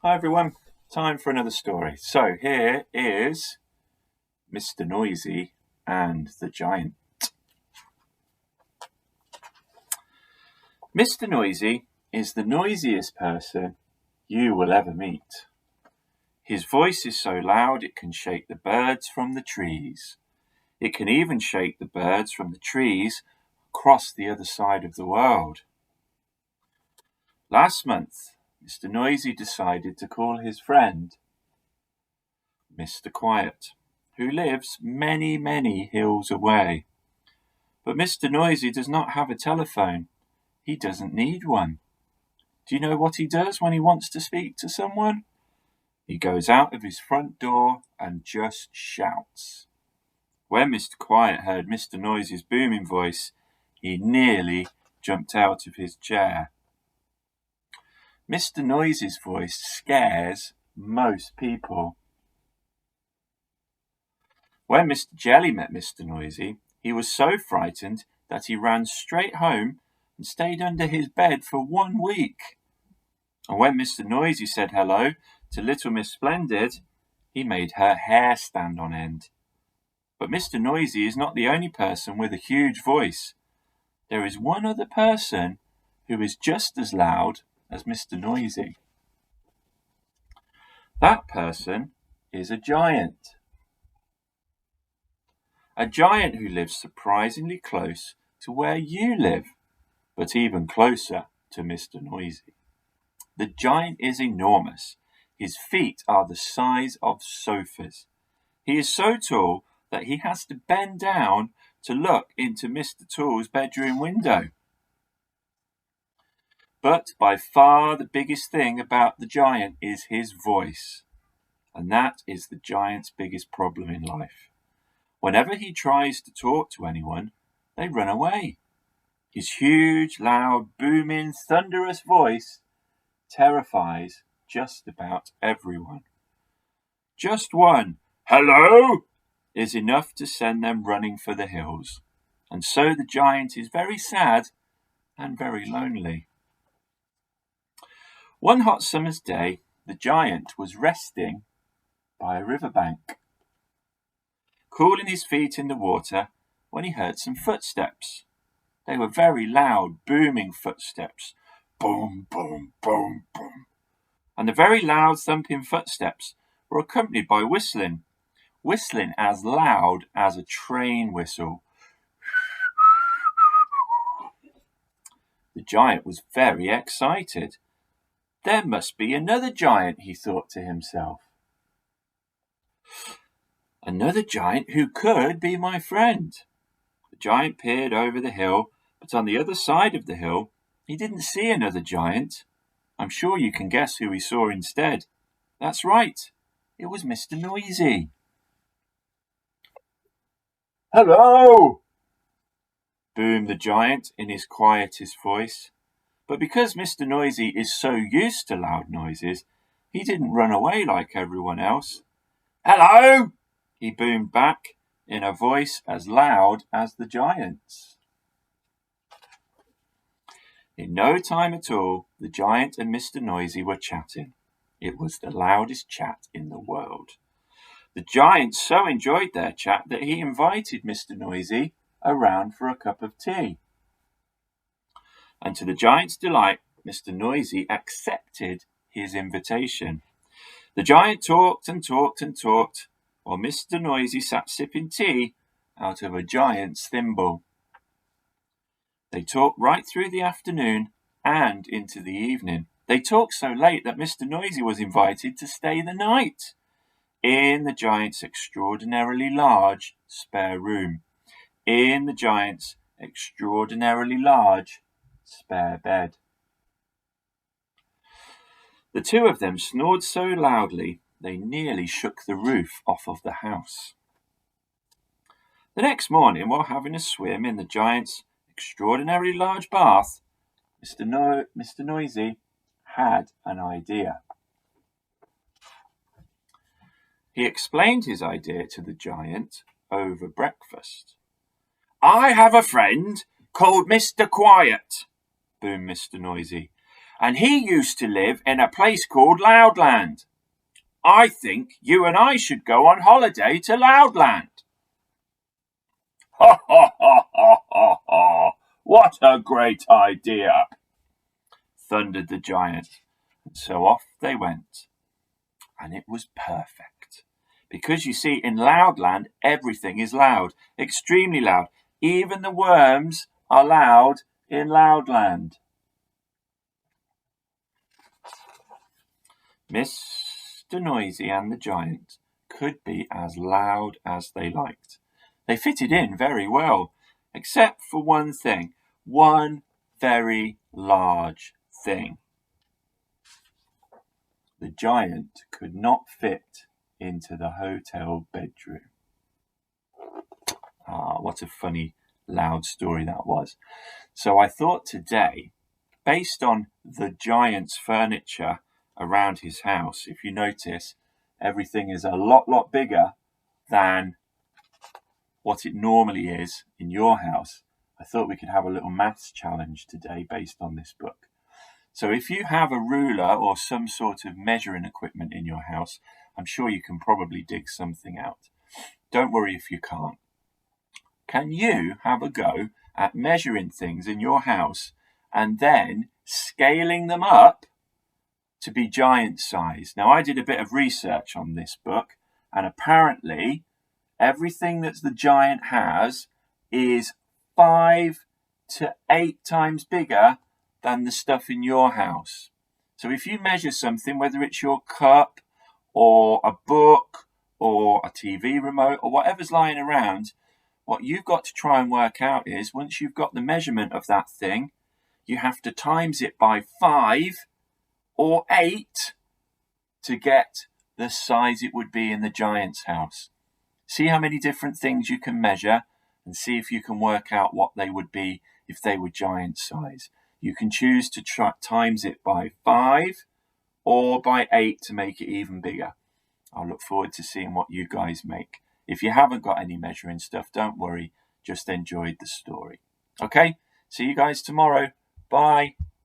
Hi everyone, time for another story. So here is Mr. Noisy and the Giant. Mr. Noisy is the noisiest person you will ever meet. His voice is so loud it can shake the birds from the trees. It can even shake the birds from the trees across the other side of the world. Last month, Mr. Noisy decided to call his friend Mr. Quiet, who lives many, many hills away. But Mr. Noisy does not have a telephone. He doesn't need one. Do you know what he does when he wants to speak to someone? He goes out of his front door and just shouts. When Mr. Quiet heard Mr. Noisy's booming voice, he nearly jumped out of his chair. Mr. Noisy's voice scares most people. When Mr. Jelly met Mr. Noisy, he was so frightened that he ran straight home and stayed under his bed for 1 week. And when Mr. Noisy said hello to Little Miss Splendid, he made her hair stand on end. But Mr. Noisy is not the only person with a huge voice. There is one other person who is just as loud as Mr. Noisy. That person is a giant. A giant who lives surprisingly close to where you live, but even closer to Mr. Noisy. The giant is enormous. His feet are the size of sofas. He is so tall that he has to bend down to look into Mr. Tall's bedroom window. But by far the biggest thing about the giant is his voice. And that is the giant's biggest problem in life. Whenever he tries to talk to anyone, they run away. His huge, loud, booming, thunderous voice terrifies just about everyone. Just one "hello" is enough to send them running for the hills. And so the giant is very sad and very lonely. One hot summer's day, the giant was resting by a riverbank, cooling his feet in the water when he heard some footsteps. They were very loud, booming footsteps. Boom, boom, boom, boom. And the very loud, thumping footsteps were accompanied by whistling as loud as a train whistle. The giant was very excited. There must be another giant, he thought to himself. Another giant who could be my friend. The giant peered over the hill, but on the other side of the hill, he didn't see another giant. I'm sure you can guess who he saw instead. That's right, it was Mr. Noisy. "Hello!" boomed the giant in his quietest voice. But because Mr. Noisy is so used to loud noises, he didn't run away like everyone else. "Hello!" he boomed back in a voice as loud as the giant's. In no time at all, the giant and Mr. Noisy were chatting. It was the loudest chat in the world. The giant so enjoyed their chat that he invited Mr. Noisy around for a cup of tea. And to the giant's delight, Mr. Noisy accepted his invitation. The giant talked and talked and talked, while Mr. Noisy sat sipping tea out of a giant's thimble. They talked right through the afternoon and into the evening. They talked so late that Mr. Noisy was invited to stay the night in the giant's extraordinarily large spare room, in the giant's extraordinarily large spare bed. The two of them snored so loudly they nearly shook the roof off of the house. The next morning, while having a swim in the giant's extraordinarily large bath, Mr. Noisy had an idea. He explained his idea to the giant over breakfast. "I have a friend called Mr. Quiet," boomed Mr. Noisy, and he used to live in a place called Loudland. I think you and I should go on holiday to Loudland." "Ha ha ha ha ha ha! What a great idea!" thundered the giant. And so off they went. And it was perfect. Because you see, in Loudland, everything is loud, extremely loud. Even the worms are loud in Loudland. Mr. Noisy and the giant could be as loud as they liked. They fitted in very well, except for one thing, one very large thing. The giant could not fit into the hotel bedroom. What a funny, loud story that was. So I thought today, based on the giant's furniture around his house, if you notice, everything is a lot bigger than what it normally is in your house. I thought we could have a little maths challenge today based on this book. So if you have a ruler or some sort of measuring equipment in your house, I'm sure you can probably dig something out. Don't worry if you can't. Can you have a go at measuring things in your house and then scaling them up to be giant size? Now, I did a bit of research on this book, and apparently everything that the giant has is 5 to 8 times bigger than the stuff in your house. So if you measure something, whether it's your cup or a book or a TV remote or whatever's lying around, what you've got to try and work out is, once you've got the measurement of that thing, you have to times it by 5 or 8 to get the size it would be in the giant's house. See how many different things you can measure and see if you can work out what they would be if they were giant size. You can choose to times it by 5 or by 8 to make it even bigger. I'll look forward to seeing what you guys make. If you haven't got any measuring stuff, don't worry, just enjoyed the story. Okay, see you guys tomorrow. Bye.